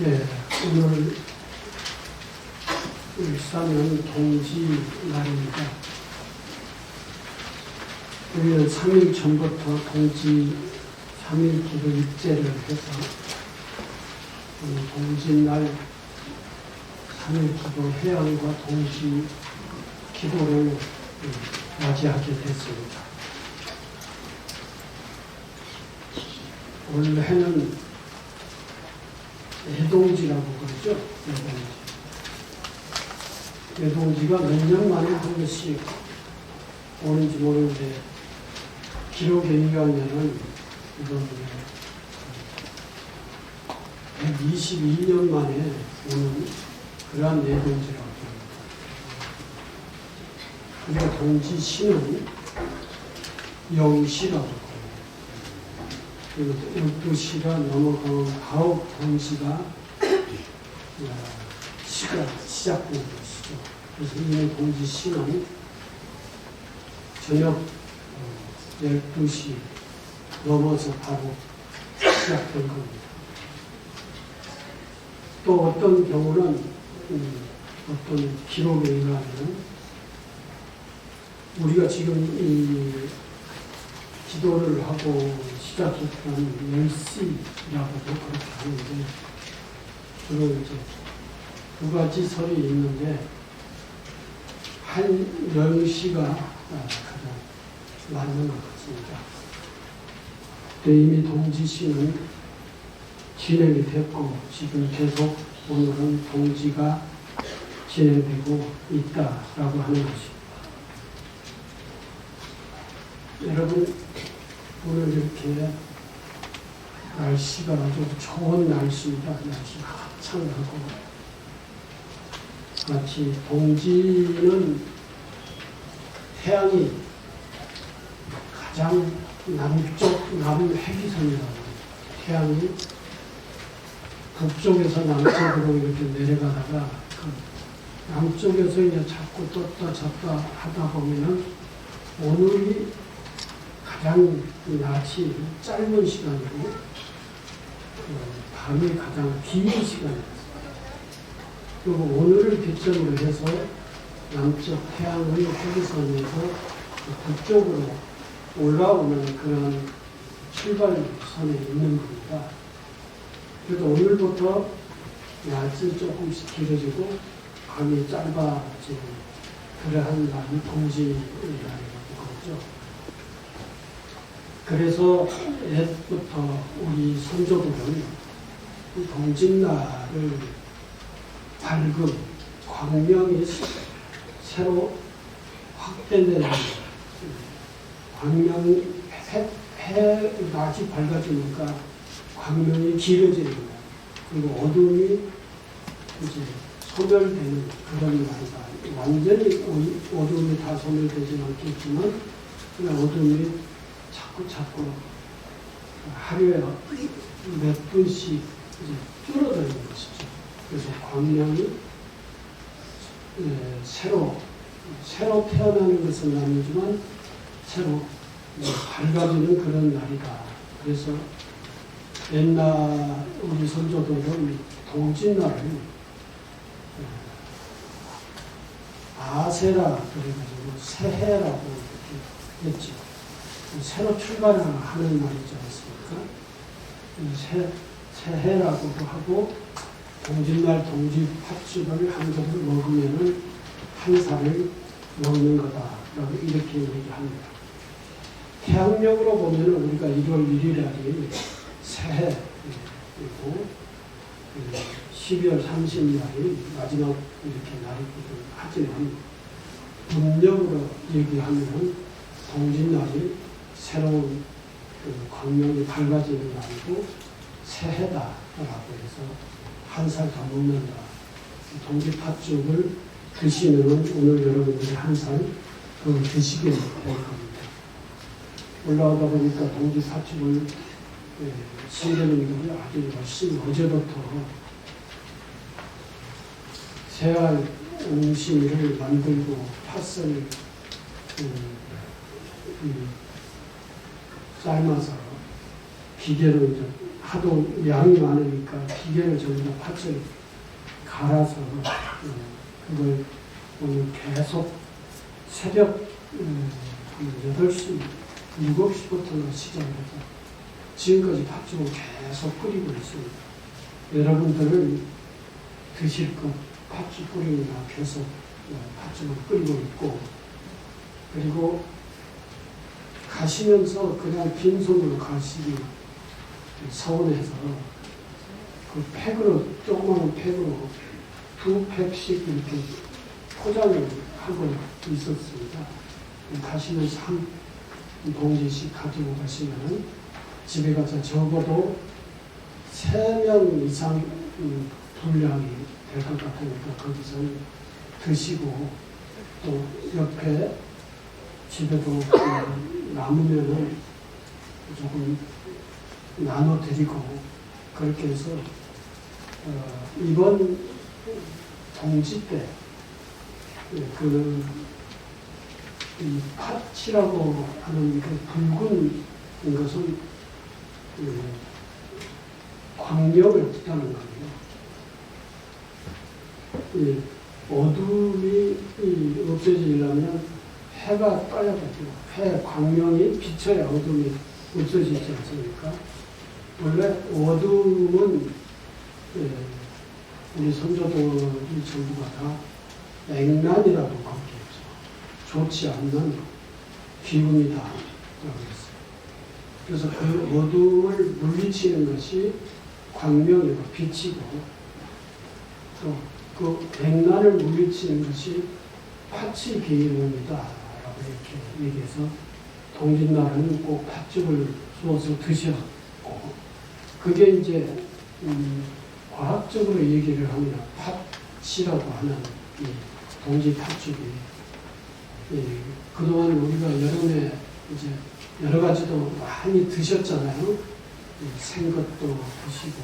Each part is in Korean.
예, 오늘 일산은 동지 날입니다. 우리는 3일 전부터 동지 3일 기도 일제를 해서 동지날 3일 기도 해양과 동지 기도를 맞이하게 됐습니다. 올해는 애동지라고 그러죠. 애동지가 몇 년 만에 한 번씩 오는지 모르는데 기록에 의하면은 이건 122년 만에 오는 그러한 애동지라고 합니다. 그리고 동지시는 영시라고 합니다. 그리고 12시가 넘어가면 가옥 동지가 시가 시작되는 것이죠. 그래서 이 동지시는 저녁 12시 넘어서 바로 시작된 겁니다. 또 어떤 경우는 어떤 기록에 의하면 우리가 지금 이 기도를 하고 시작했던 10시라고도 그렇게 하는데 주로 이제 두 가지 설이 있는데 한 10시가 가장 맞는 것 같습니다. 이미 동지시는 진행이 됐고 지금 계속 오늘은 동지가 진행되고 있다라고 하는 것입니다. 여러분 오늘 이렇게 날씨가 아주 좋은 날씨입니다. 날씨가 화창하고 마치 동지는 태양이 가장 남쪽 남해기선이라고 태양이 북쪽에서 남쪽으로 이렇게 내려가다가 그 남쪽에서 이제 자꾸 떴다 졌다 하다 보면은 오늘이 가장 낮이 짧은 시간이고 밤이 가장 긴 시간이었어요. 그리고 오늘을 기점으로 해서 남쪽 태양의 해기선에서 북쪽으로 올라오는 그런 출발선에 있는 겁니다. 그래서 오늘부터 낮이 조금씩 길어지고 밤이 짧아지는 그러한 날이 동지날이라고 그러죠. 그래서 옛부터 우리 선조들은 이 동짓날을 밝음, 광명이 새로 확대되는 광명이 낮이 밝아지니까 광명이 길어지는 거예요. 그리고 어둠이 이제 소멸되는 그런 날이다. 완전히 어둠이 다 소멸되지는 않겠지만 그냥 어둠이 자꾸 하루에 몇 분씩 이제 줄어드는 것이죠. 그래서 광명이 새로 태어나는 것은 아니지만 새로 밝아지는 그런 날이다. 그래서 옛날 우리 선조들은 동짓날을 아세라 그래가지고 새해라고 이렇게 했죠. 새로 출발하는 날이지 않습니까? 새해라고도 하고 동짓날 동지 팥죽을 한 그릇 먹으면은 한 살을 먹는 거다라고 이렇게 얘기합니다. 태양력으로 보면은 우리가 1월 1일날이 새해이고 12월 30일날이 마지막 이렇게 날이기도 하지만 음력으로 얘기하면은 동짓날이 새로운 광명이 밝아지는 날이고 새해다라고 해서 한 살 더 먹는다. 동지 팥죽을 드시면 오늘 여러분들이 한 살 더 드시게 될 겁니다. 올라오다 보니까 동지 팥죽을 신대님들이 아주 열심히 어제부터 새알 옹심이를 만들고 팥을 삶아서 기계로 이제 하도 양이 많으니까 기계를 전부 다 팥을 갈아서 그걸 오늘 계속 새벽 한 8시, 7시부터 시작해서 지금까지 팥죽을 계속 끓이고 있습니다. 여러분들은 드실 것 팥죽 끓이느라 계속 팥죽을 끓이고 있고, 그리고 가시면서 그냥 빈손으로 가시기 서운해서 그 팩으로, 조그마한 팩으로 2팩씩 이렇게 포장을 하고 있었습니다. 가시면서 한 봉지씩 가지고 가시면 집에 가서 적어도 3명 이상 분량이 될 것 같으니까 거기서 드시고, 또 옆에 집에도 남으면은 조금 나눠드리고, 그렇게 해서 이번 동지 때 이 팥이라고 하는 그 붉은 것은 광명을 뜻하는 거예요. 어둠이 없어지려면 해가 떠야 되죠. 해 광명이 비쳐야 어둠이 없어지지 않습니까? 원래 어둠은 우리 선조들이 전부가 다 액난이라고 거기에서 좋지 않는 기운이다 라고 했어요. 그래서 그 어둠을 물리치는 것이 광명이고 빛이고, 또 그 액난을 물리치는 것이 팥이 기운이다 라고 이렇게 얘기해서 동짓날은 꼭 팥죽을 쏘아서 드셨고, 그게 이제 과학적으로 얘기를 하면 팥이라고 하는 이 동지 팥죽이, 그동안 우리가 여름에 이제 여러 가지도 많이 드셨잖아요. 생것도 드시고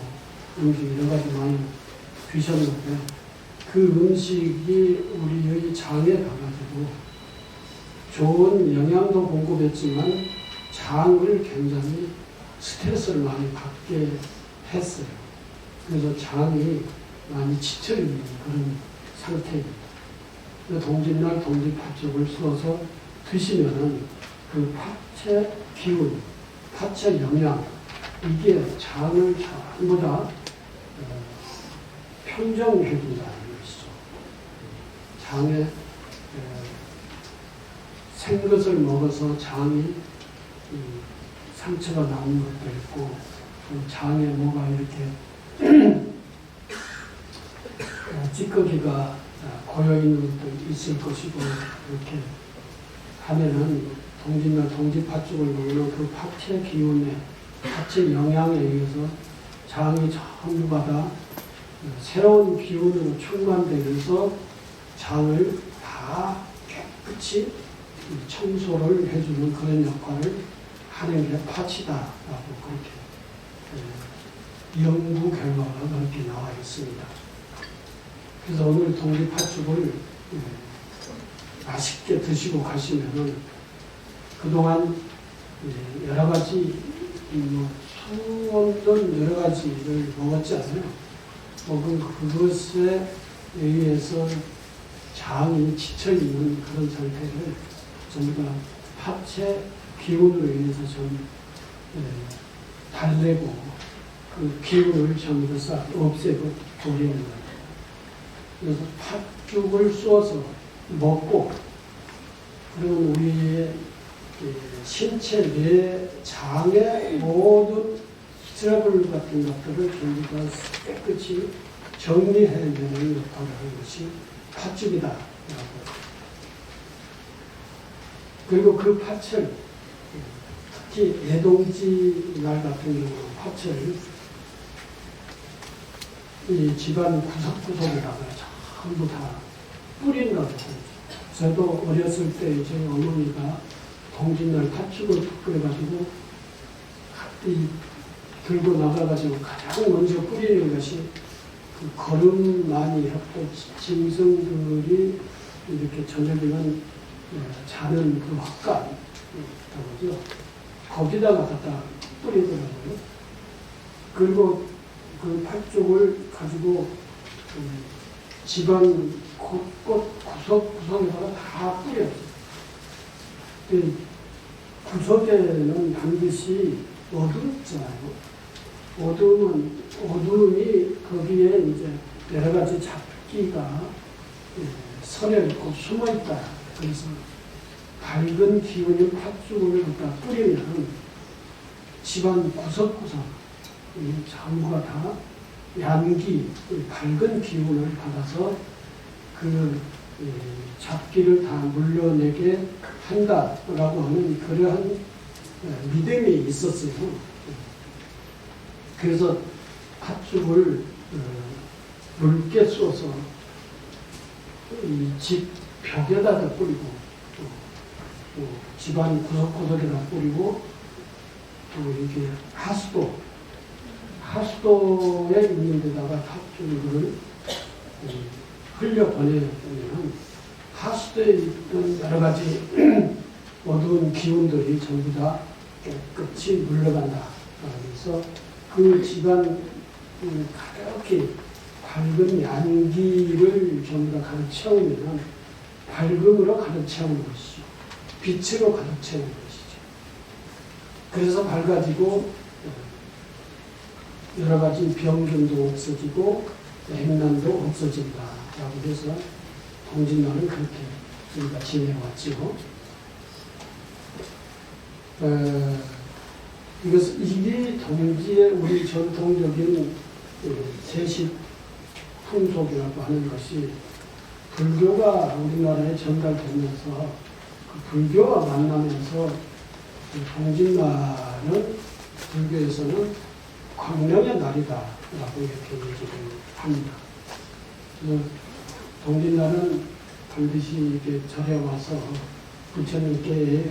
음식 여러 가지 많이 드셨는데, 그 음식이 우리의 장에 가가지고 좋은 영양도 공급했지만 장을 굉장히 스트레스를 많이 받게 했어요. 그래서 장이 많이 지쳐있는 그런 상태입니다. 동짓날 동짓팥죽을 쏘아서 드시면은 그 팥의 기운, 팥의 영양, 이게 장을 전부 다 평정해준다는 것이죠. 장에 생것을 먹어서 장이 상처가 나는 것도 있고, 장에 뭐가 이렇게 찌꺼기가 고여있는 것도 있을 것이고, 이렇게 하면은 동짓날 동짓팥죽을 먹는 그 팥의 기운에, 팥의 영양에 의해서 장이 전부가 다 새로운 기운으로 충만되면서 장을 다 깨끗이 청소를 해주는 그런 역할을 하는 게 팥이다라고 그렇게 연구 결과가 그렇게 나와 있습니다. 그래서 오늘 동지팥죽을 맛있게 드시고 가시면은 그동안 여러 가지 수없는 여러 가지를 먹었잖아요. 먹은 그것에 의해서 장이 지쳐있는 그런 상태를 전부 다 팥의 기운으로 인해서 좀 달래고, 그 기운을 전부 다 싹 없애고 버리는 거예요. 그래서 팥죽을 쏘아서 먹고, 그리고 우리의 신체 내 장의 모든 트러블 같은 것들을 전부 다 깨끗이 정리해내는 역할을 하는 것이 팥죽이다. 그리고 그 팥을, 특히 애동지 날 같은 경우는 팥을 이 집안 구석구석에다가 전부 다 뿌린다고 하죠. 저도 어렸을 때 이제 어머니가 동짓날 팥죽을 끓여가지고 들고 나가가지고 가장 먼저 뿌리는 것이 그 거름 많이 했고 짐승들이 이렇게 저녁에는 자는 그 헛간이라고 하죠. 거기다가 갖다 뿌리더라고요. 그리고 그 팥죽을 가지고 집안 곳곳 구석구석에다가 다 뿌렸어요. 구석에는 반드시 어둠이 있잖아요. 어둠이 거기에 이제 여러 가지 잡기가 서려 있고 숨어 있다. 그래서 밝은 기운이 팥죽을 갖다 뿌리면 집안 구석구석 전부가 다 양기, 밝은 기운을 받아서 그 잡기를 다 물러내게 한다라고 하는 그러한 믿음이 있었어요. 그래서 팥죽을 묽게 쏘서 이 집 벽에다가 뿌리고 또 집안 구석구석에다 뿌리고 또 이게 하수도에 있는 데다가 팥죽을 흘려보내면 하수도에 있던 여러 가지 어두운 기운들이 전부 다 깨끗이 물러간다. 그래서 그 집안 가볍게 밝은 양기를 전부 다 가득 채우면 밝음으로 가득 채우는 것이죠. 빛으로 가득 채우는 것이죠. 그래서 밝아지고 여러 가지 병균도 없어지고 행난도 없어진다라고 해서 동짓날은 그렇게 우리가 지내왔지요. 이게 동지의 우리 전통적인 세식 풍속이라고 하는 것이 불교가 우리나라에 전달되면서 그 불교와 만나면서 동짓날은 불교에서는 광명의 날이다라고 이렇게 얘기를 합니다. 동짓날은 반드시 이렇게 절에 와서 부처님께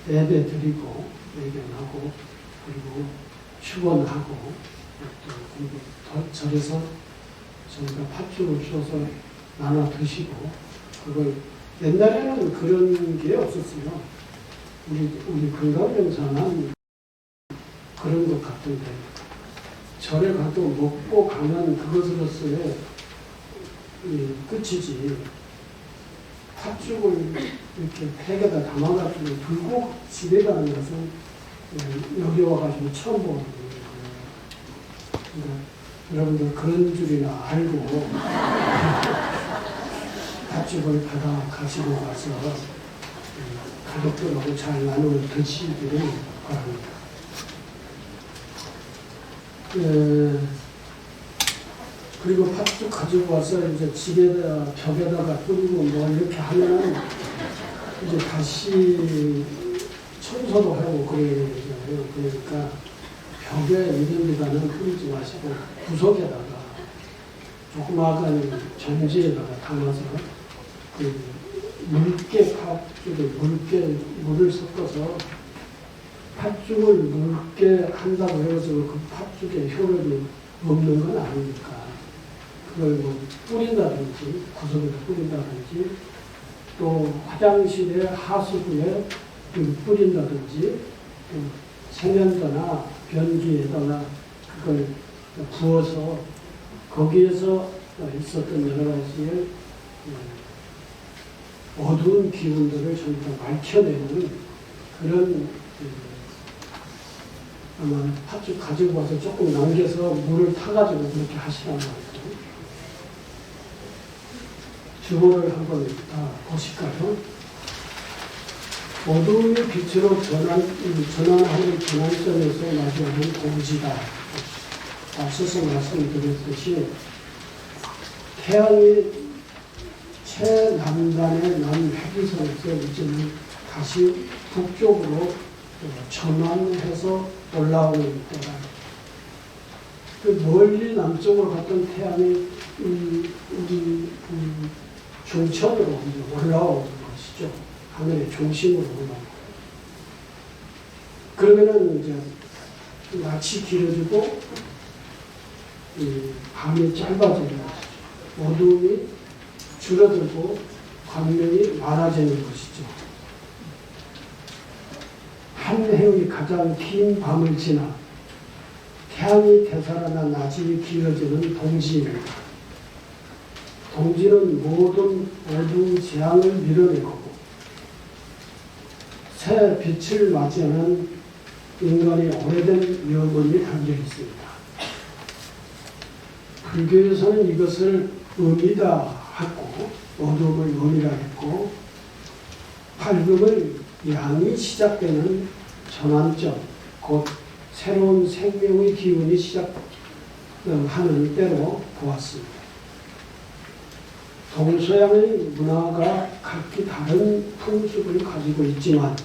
예배 드리고 예견하고 그리고 축원하고 또 절에서 저희가 팥죽을 쏘서 나눠 드시고 그걸 옛날에는 그런 게 없었어요. 우리 건강정사는 그런 것 같은데 절에 가도 먹고 가면 그것으로서의 끝이지 팥죽을 이렇게 팩에다 담아가지고 들고 집에 가는 것은 여기 와가지고 처음 보는 거예요. 그러니까 여러분들 그런 줄이나 알고 팥죽을 받아 가지고 가서 가족들하고 잘 나누어 드시기를 바랍니다. 그리고 팥죽 가지고 와서 이제 집에다 벽에다가 뿌리고 뭐 이렇게 하면 이제 다시 청소도 하고 그래야 되잖아요. 그러니까 벽에 이런 데다는 뿌리지 마시고 구석에다가 조그마한 전지에다가 담아서 그 묽게 팥죽에 물을 섞어서 팥죽을 묽게 한다고 해서 그 팥죽에 효력이 없는 건 아니니까 그걸 뭐 뿌린다든지 구석에다 뿌린다든지 또 화장실에 하수구에 뿌린다든지 또 세면대나 변기에다가 그걸 부어서 거기에서 있었던 여러 가지의 어두운 기운들을 전부 다 밝혀내는 그런 아마 팥죽 가지고 와서 조금 남겨서 물을 타가지고 그렇게 하시라고 하죠. 주보를 한번 보실까요? 어두움이 빛으로 전환하는 전환점에서 마주하는 공지다. 앞서서 말씀드렸듯이 태양이 최남단의 남해기선에서 이제는 다시 북쪽으로 전환해서 올라오는 때가 그 멀리 남쪽으로 갔던 태양이 중천으로 올라오는 것이죠. 하늘의 중심으로 올라오고 그러면은 이제 낯이 길어지고 밤이 짧아지는 것이죠. 어두움이 줄어들고 광명이 많아지는 것이죠. 한 해의 가장 긴 밤을 지나 태양이 되살아나 낮이 길어지는 동지입니다. 동지는 모든 어두운 재앙을 밀어내고 새 빛을 맞이하는 인간의 오래된 염원이 담겨 있습니다. 불교에서는 이것을 음이다 하고 어둠을 음이라 했고 밝음을 양이 시작되는 전환점, 곧 새로운 생명의 기운이 시작하는 때로 보았습니다. 동서양의 문화가 각기 다른 풍습을 가지고 있지만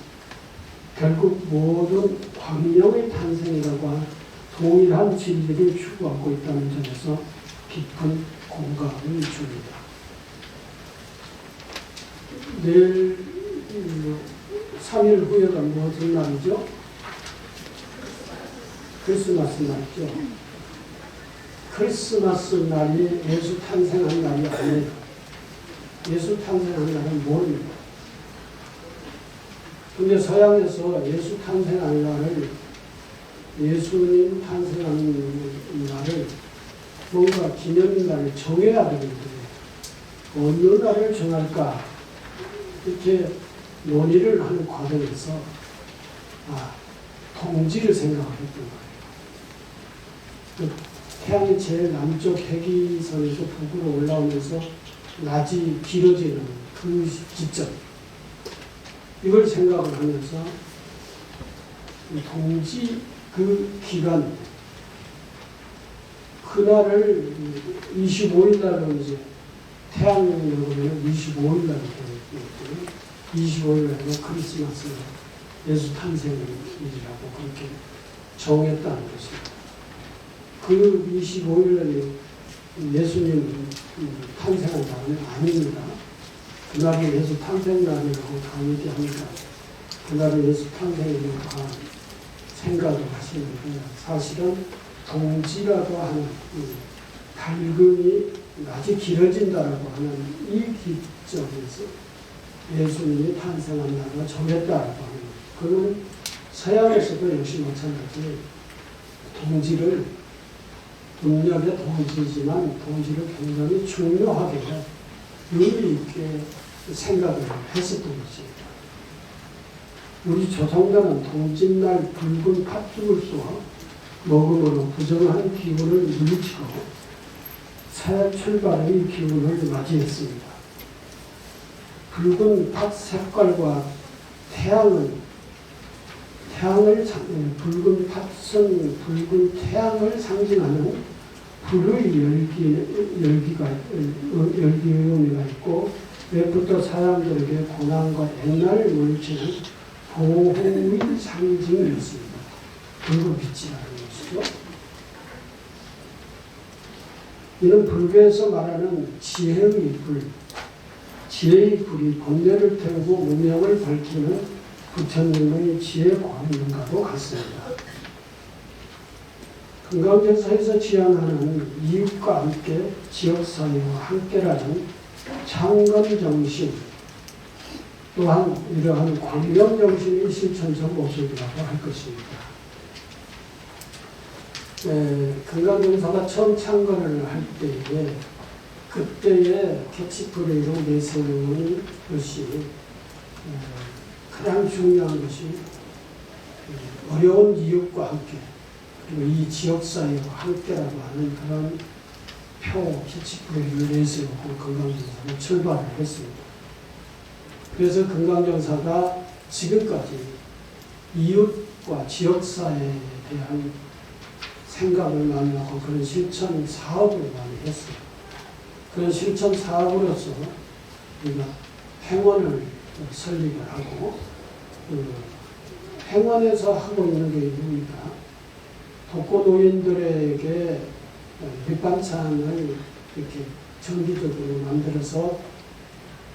결국 모든 광명의 탄생이라고 동일한 진리를 추구하고 있다는 점에서 깊은 공감을 줍니다. 내일 3일 후에가 무슨 날이죠? 크리스마스 날이죠. 크리스마스 날이 예수 탄생한 날이 아니에요. 예수 탄생한 날은 모릅니다. 근데 서양에서 예수 탄생한 날을, 예수님 탄생한 날을 뭔가 기념날을 정해야 되는데 어느 날을 정할까 이렇게 논의를 하는 과정에서 동지를 생각했던 거예요. 태양이 제일 남쪽 해기선에서 북으로 올라오면서 낮이 길어지는 그 시점, 이걸 생각을 하면서 동지 그 기간, 그날을 25일 날로 이제 태양으로는 25일 날로 되었거든요. 25일 날로 크리스마스 예수 탄생일이라고 그렇게 정했다는 것입니다. 그 25일 날이 예수님 탄생한 날은 아닙니다. 그날이 예수 탄생날이라고 다 얘기합니다. 그날이 예수 탄생이라고 다 생각을 하시는데 사실은 동지라고 하는 밝음이 낮이 길어진다라고 하는 이 기점에서 예수님이 탄생한 날을 정했다라고 하는 그는 서양에서도 역시 마찬가지 동지를 음력의 동지지만 동지를 굉장히 중요하게 의미 있게 생각을 했었던 것입니다. 우리 조상들은 동짓날 붉은 팥죽을 쏘아 먹음으로 부정한 기운을 물리치고 새 출발의 기운을 맞이했습니다. 붉은 팥 색깔과 붉은 팥은 붉은 태양을 상징하는 불의 열기가 의미가 있고, 옛부터 사람들에게 고난과 액난을 물리치는 보호의 상징이었습니다. 붉은빛이라는 것이죠. 이는 불교에서 말하는 지혜의 불, 지혜의 불이 번뇌를 태우고 무명을 밝히는 부처님의 지혜 광명과도 같습니다. 금강정사에서 지향하는 이웃과 함께 지역사회와 함께라는 창건정신, 또한 이러한 광명정신의 실천적 모습이라고 할 것입니다. 금강정사가 처음 창건을 할 때에 그때의 캐치프레이로 내세우는 것이 가장 중요한 것이 어려운 이웃과 함께 그리고 이 지역사회와 함께라고 하는 그런 캐치프레이를 내세우고 금강정사가 출발을 했습니다. 그래서 금강정사가 지금까지 이웃과 지역사회에 대한 생각을 많이 하고 그런 실천 사업을 많이 했어요. 그런 실천 사업으로서 우리가 행원을 설립을 하고, 행원에서 하고 있는 게 뭡니까? 독거노인들에게 밑반찬을 이렇게 정기적으로 만들어서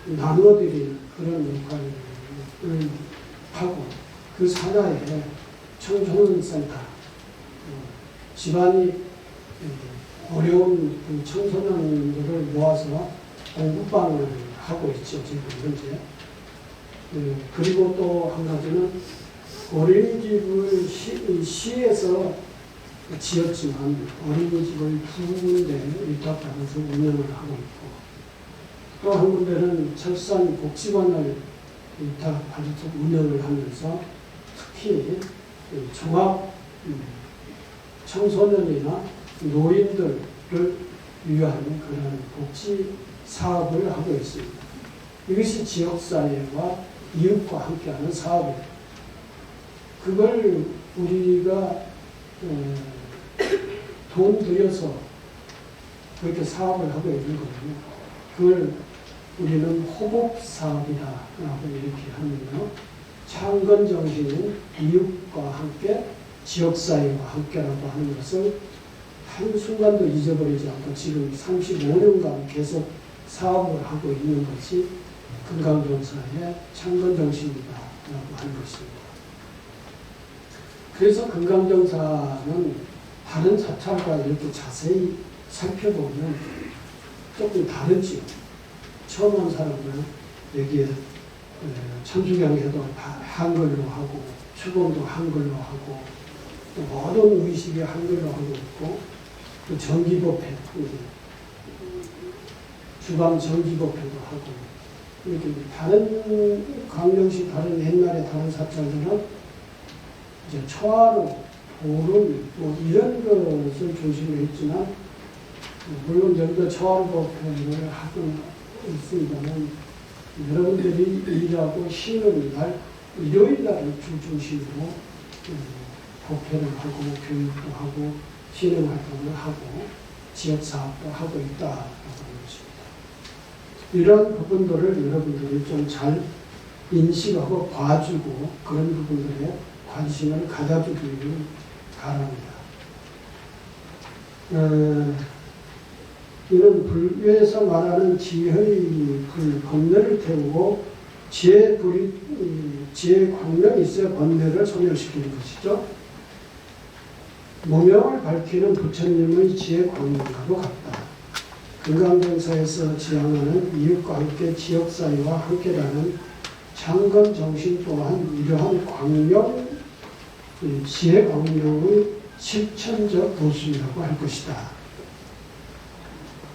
나눠드리는 그런 역할을 하고, 그 산하에 청소년센터, 집안이 어려운 청소년들을 모아서 공부방을 하고 있죠, 지금 현재. 그리고 또 한 가지는 어린이집을 시에서 지었지만 어린이집을 두 군데 위탁받아서 운영을 하고 있고 또 한 군데는 철산 복지관을 위탁받아서 운영을 하면서 특히 종합 청소년이나 노인들을 위한 그런 복지 사업을 하고 있습니다. 이것이 지역사회와 이웃과 함께하는 사업입니다. 그걸 우리가 돈 들여서 그렇게 사업을 하고 있는 거거든요. 그걸 우리는 호복사업이다라고 이렇게 하면요. 창건 정신은 이웃과 함께 지역사회와 함께라고 하는 것을 한순간도 잊어버리지 않고 지금 35년간 계속 사업을 하고 있는 것이 금강정사의 창건 정신이다라고 하는 것입니다. 그래서 금강정사는 다른 사찰과 이렇게 자세히 살펴보면 조금 다르지요. 처음 한 사람은 여기에 천주경에도 한글로 하고 추공도 한글로 하고 또 모든 의식이 한글로 하고 있고 또 정기법회, 주방 정기법회도 하고 이렇게 다른 강령식 다른 옛날에 다른 사찰들은 이제 초하루, 보름 뭐 이런 것을 중심으로 했지만 물론 여기도 초하루 법회를 하고 있습니다만 여러분들이 일하고 쉬는 날 일요일 날을 중심으로 법회를 하고 교육도 하고 신앙 활동을 하고 지역 사업도 하고 있다라고 하는 것입니다. 이런 부분들을 여러분들이 좀 잘 인식하고 봐주고 그런 부분들에 관심을 가져주기를 바랍니다. 이런 불교에서 말하는 지혜의 불, 번뇌를 태우고 지혜 광명이 있어야 번뇌를 소멸시키는 것이죠. 무명을 밝히는 부처님의 지혜 광명과도 같다. 금강정사에서 지향하는 이웃과 함께 지역사회와 함께라는 창건 정신 또한 이러한 광명, 지혜 광명의 실천적 모습이라고 할 것이다.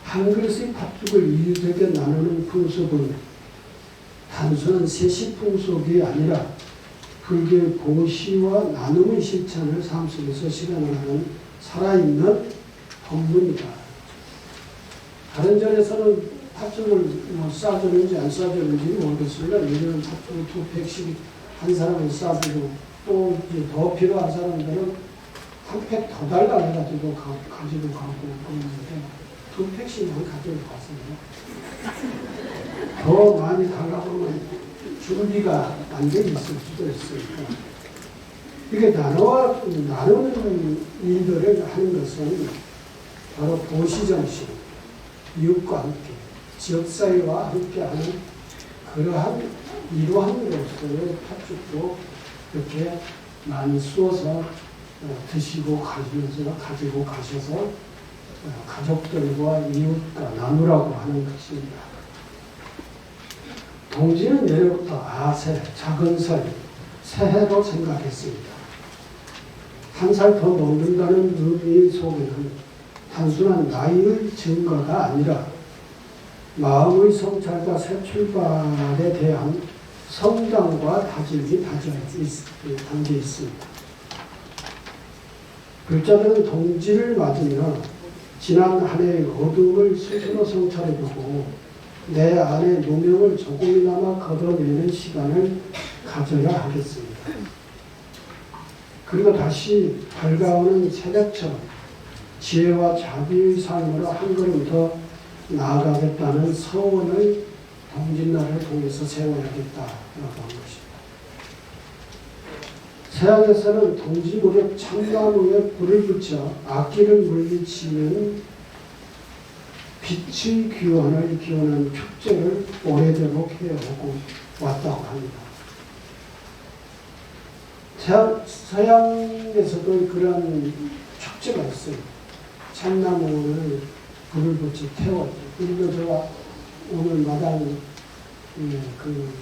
한 그릇의 팥죽을 이웃에게 나누는 풍속은 단순한 세시 풍속이 아니라 불교의 보시와 나눔의 실천을 삶 속에서 실현하는 살아있는 법문이다. 다른 절에서는 팥죽을 싸주는지 안 싸주는지 모르겠습니다. 예전에는 팥죽을 2팩씩 한 사람은 싸주고 또 이제 더 필요한 사람들은 한 팩 더 달라 해가지고 가지고 가고 그러는데 2팩씩만 가지고 갔습니다. 더 많이 달라고 하면 준비가 안 돼 있을 수도 있으니까. 이게 나누는 일들을 하는 것은 바로 도시정신, 이웃과 함께, 지역사회와 함께하는 그러한 일환으로서의 팥죽도 이렇게 많이 쑤어서 드시고 가지고 가셔서 가족들과 이웃과 나누라고 하는 것입니다. 동지는 예로부터 아세, 작은 살, 새해로 생각했습니다. 한 살 더 먹는다는 의미 속에는 단순한 나이의 증거가 아니라 마음의 성찰과 새 출발에 대한 성장과 다짐이 담겨 있습니다. 불자들은 동지를 맞으며 지난 한 해의 어둠을 스스로 성찰해보고 내 안의 노명을 조금이나마 걷어내는 시간을 가져야 하겠습니다. 그리고 다시 밝아오는 새벽처럼 지혜와 자비의 삶으로 한 걸음 더 나아가겠다는 서원을 동짓날을 통해서 세워야겠다라고 한 것입니다. 서양에서는 동지 무렵 참나무에 불을 붙여 악기를 물리치는 빛의 기원을 기원하는 축제를 오래도록 해오고 왔다고 합니다. 서양에서도 그런 축제가 있어요. 참나무를 불을 붙여 태워요. 그리고 제가 오늘 마당 그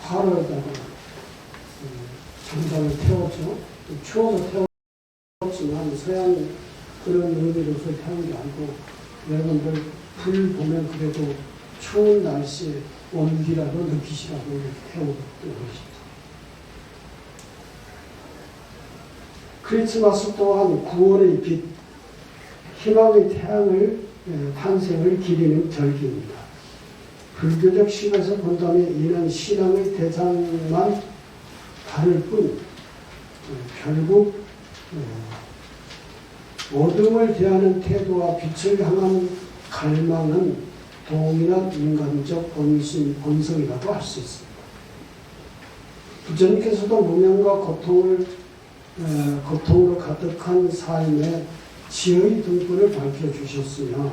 화로에다가 장작을 태웠죠. 추워서 뜨겁지만 서양 그런 의미로서 태운 게 아니고 여러분들 불 보면 그래도 추운 날씨에 온기라도 느끼시라고 이렇게 태우는 것입니다. 크리스마스 또한 구원의 빛, 희망의 태양을 탄생을 기리는 절기입니다. 불교적 식에서 본다면 이는 신앙의 대상만 다를 뿐 결국 어둠을 대하는 태도와 빛을 향한 갈망은 동일한 인간적 본성이라고 할 수 있습니다. 부처님께서도 무명과 고통으로 가득한 삶의 지혜의 등불을 밝혀주셨으며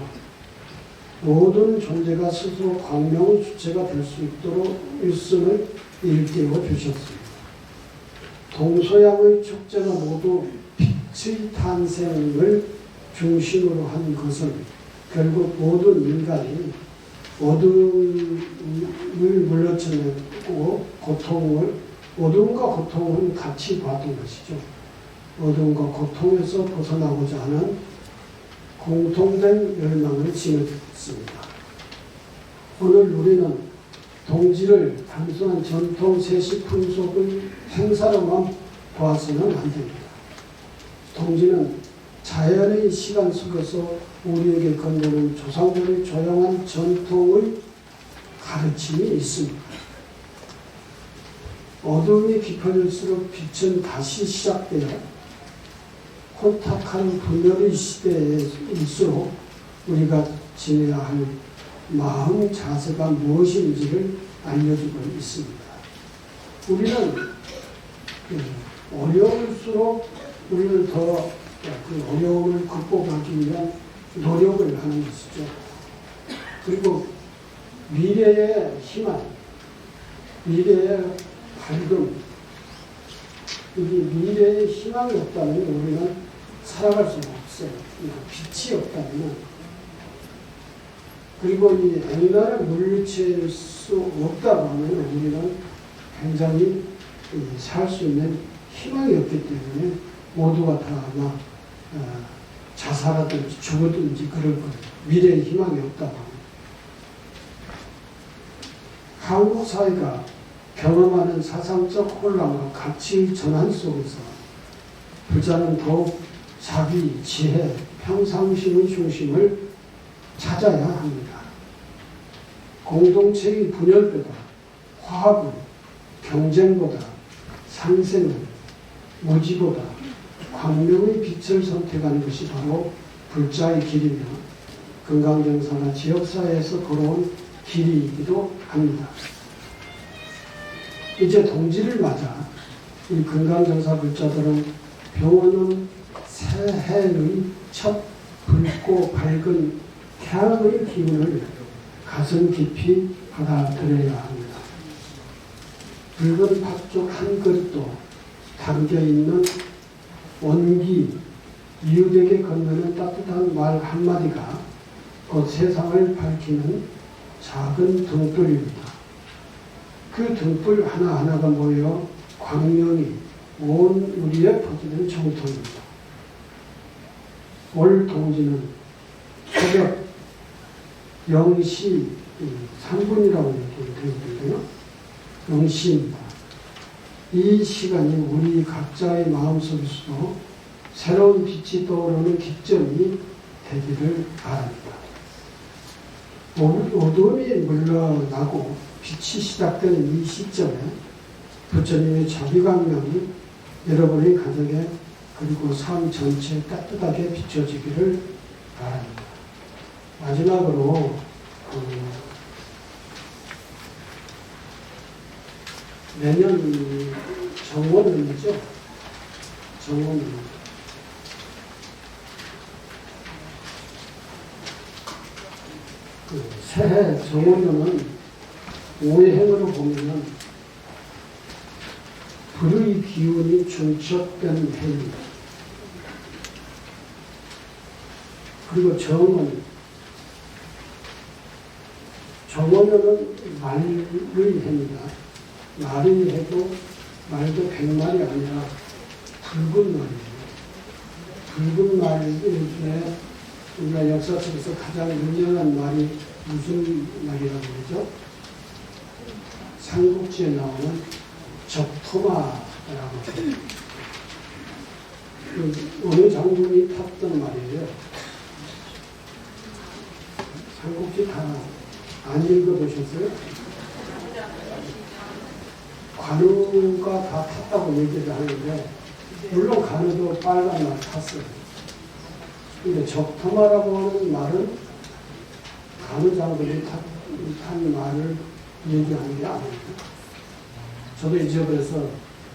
모든 존재가 스스로 광명의 주체가 될 수 있도록 일선을 일깨워 주셨습니다. 동서양의 축제가 모두 빛의 탄생을 중심으로 한 것은 결국 모든 인간이 어둠을 물러쳐내고 어둠과 고통을 같이 봤던 것이죠. 어둠과 고통에서 벗어나고자 하는 공통된 열망을 지녔습니다. 오늘 우리는 동지를 단순한 전통 세시 풍속의 행사로만 봐서는 안 됩니다. 동지는 자연의 시간 속에서 우리에게 건네는 조상들의 조용한 전통의 가르침이 있습니다. 어둠이 깊어질수록 빛은 다시 시작되어 혼탁한 분열의 시대일수록 우리가 지내야 할 마음 자세가 무엇인지를 알려주고 있습니다. 우리는 어려울수록 우리는 더 그 어려움을 극복하기 위한 노력을 하는 것이죠. 그리고 미래의 희망, 미래의 밝음, 미래의 희망이 없다면 우리는 살아갈 수가 없어요. 빛이 없다면. 그리고 이 엔간을 물리칠 수 없다고 하면 우리는 굉장히 살 수 있는 희망이 없기 때문에 모두가 다 아마 자살하든지 죽었든지 그럴 거예요. 미래의 희망이 없다고 하면. 한국 사회가 경험하는 사상적 혼란과 가치의 전환 속에서 부자는 더욱 자기, 지혜, 평상심의 중심을 찾아야 합니다. 공동체의 분열보다 화합을, 경쟁보다 상생을, 무지보다 광명의 빛을 선택하는 것이 바로 불자의 길이며 금강정사나 지역사회에서 걸어온 길이이기도 합니다. 이제 동지를 맞아 이 금강정사 불자들은 병원은 새해의 첫 붉고 밝은 태양의 기운을 가슴 깊이 받아들여야 합니다. 붉은 팥죽 한 그릇도 담겨있는 온기, 이웃에게 건네는 따뜻한 말 한마디가 곧 세상을 밝히는 작은 등불입니다. 그 등불 하나하나가 모여 광명이 온 우리에 퍼지는 정통입니다. 올 동지는 새벽 0시 3분이라고 이렇게 되어 있는데요. 0시입니다. 이 시간이 우리 각자의 마음속에서도 새로운 빛이 떠오르는 기점이 되기를 바랍니다. 어둠이 물러나고 빛이 시작되는 이 시점에 부처님의 자비광명이 여러분의 가정에 그리고 삶 전체에 따뜻하게 비춰지기를 바랍니다. 마지막으로 내년 정원일이죠. 정원일. 새해 정원일은 오해행으로 보면 불의 기운이 중첩된 해입니다. 그리고 정원일은 말의 해입니다. 말의 해도 말도 100말이 아니라 붉은 말이에요. 붉은 말 중에 우리가 역사 속에서 가장 유명한 말이 무슨 말이라고 그러죠? 삼국지에 나오는 적토마라고. 어느 장군이 탔던 말이에요. 삼국지 다 안 읽어보셨어요? 관우가 다 탔다고 얘기를 하는데, 물론 관우도 빨간 말 탔어요. 근데 적토마라고 하는 말은 관우 장군이 탄 말을 얘기하는 게 아닙니다. 저도 잊어버려서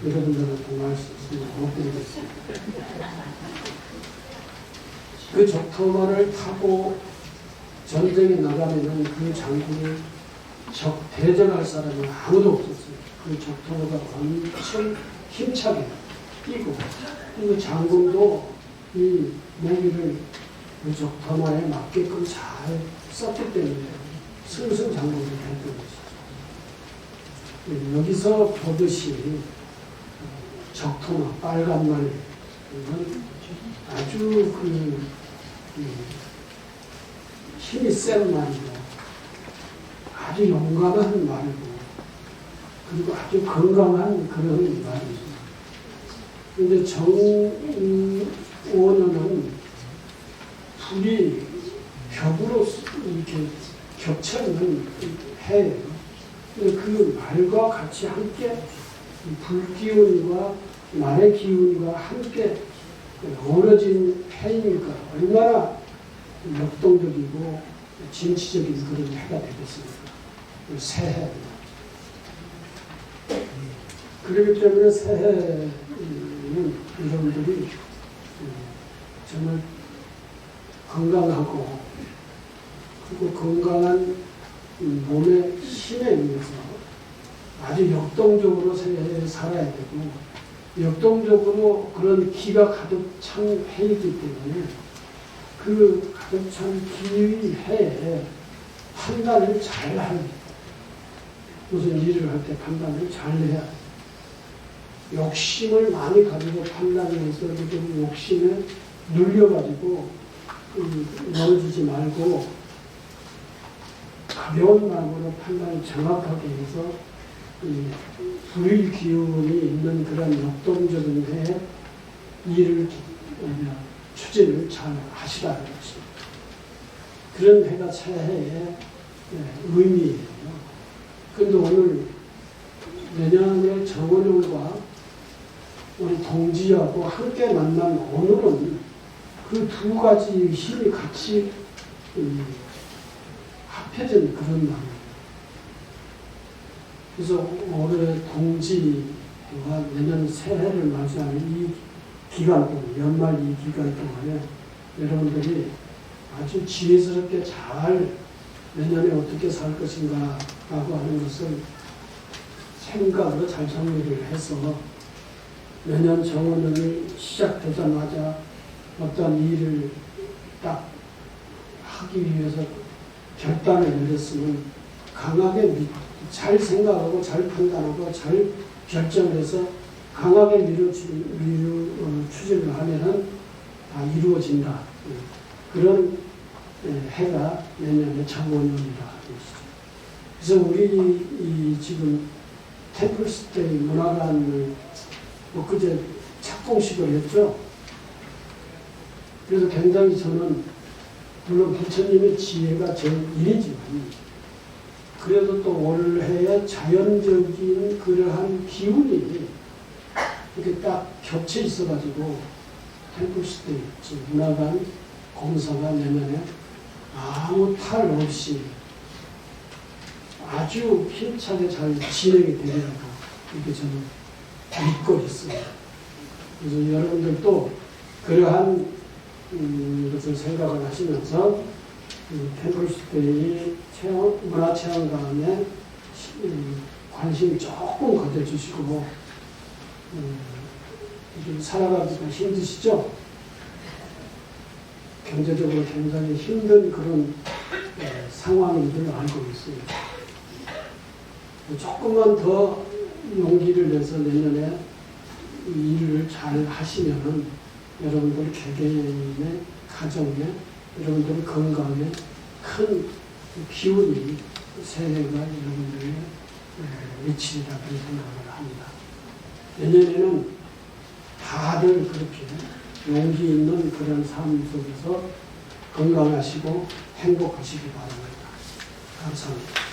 여러분들한테 말씀을 못 드리겠습니다. 그 적토마를 타고 전쟁에 나가면은 그 장군을 대적할 사람이 아무도 없었어요. 그 적토마가 엄청 힘차게 뛰고, 그 장군도 이 무기를 그 적토마에 맞게끔 잘 썼기 때문에 승승장구를 했던 것이죠. 여기서 보듯이 적토마, 빨간 말, 이건 아주 힘이 센 말이고, 아주 용감한 말이고, 그리고 아주 건강한 그런 말이죠. 근데 정오년은 불이 벽으로 이렇게 겹쳐있는 해예요. 그 말과 같이 함께 불기운과 말의 기운과 함께 어우러진 해이니까 얼마나 역동적이고 진취적인 그런 해가 되겠습니까? 새해. 그렇기 때문에 새해는 여러분들이 정말 건강하고, 그리고 건강한 몸의 힘에 의해서 아주 역동적으로 새해에 살아야 되고, 역동적으로 그런 기가 가득 찬 해이기 때문에 그 가득 찬 기의 해에 판단을 잘 할, 무슨 일을 할 때 판단을 잘 해야 돼. 욕심을 많이 가지고 판단해서 그 욕심에 눌려가지고 넘어지지 말고 가벼운 마음으로 판단을 정확하게 해서 불의 기운이 있는 그런 역동적인 해에 일을 추진을 잘 하시라는 것입니다. 그런 해가 새해의 의미예요. 그런데 오늘 내년에 정원용과 우리 동지하고 함께 만난 오늘은 그 두 가지 힘이 같이 합해진 그런 날이에요. 그래서 올해 동지와 내년 새해를 맞이하는 이 기간 동안, 연말 이 기간 동안에 여러분들이 아주 지혜스럽게 잘 내년에 어떻게 살 것인가 라고 하는 것을 생각으로 잘 정리를 해서 내년 정원이 시작되자마자 어떤 일을 딱 하기 위해서 결단을 내렸으면 강하게 잘 생각하고 잘 판단하고 잘 결정해서 강하게 추진을 하면은 다 이루어진다. 그런 해가 내년에 정원입니다. 그래서 우리 지금 템플스테이 문화관을 그제 착공식을 했죠. 그래서 굉장히 저는 물론 부처님의 지혜가 제1이지만 그래도 또 올해의 자연적인 그러한 기운이 이렇게 딱 겹쳐 있어가지고 템플스테이 문화관 공사가 내년에 아무 탈 없이 아주 힘차게 잘 진행이 되리라고 이렇게 저는 믿고 있습니다. 그래서 여러분들도 그러한 것을 생각을 하시면서 템플스테이 문화체험관에 관심 조금 가져주시고 살아가기가 힘드시죠? 경제적으로 굉장히 힘든 그런 상황인 줄 알고 있습니다. 조금만 더 용기를 내서 내년에 이 일을 잘 하시면은 여러분들 개개인의 가정에 여러분들 건강에 큰 기운이 새해가 여러분들에게 미치리라 그런 생각을 합니다. 내년에는 다들 그렇게 용기 있는 그런 삶 속에서 건강하시고 행복하시기 바랍니다. 감사합니다.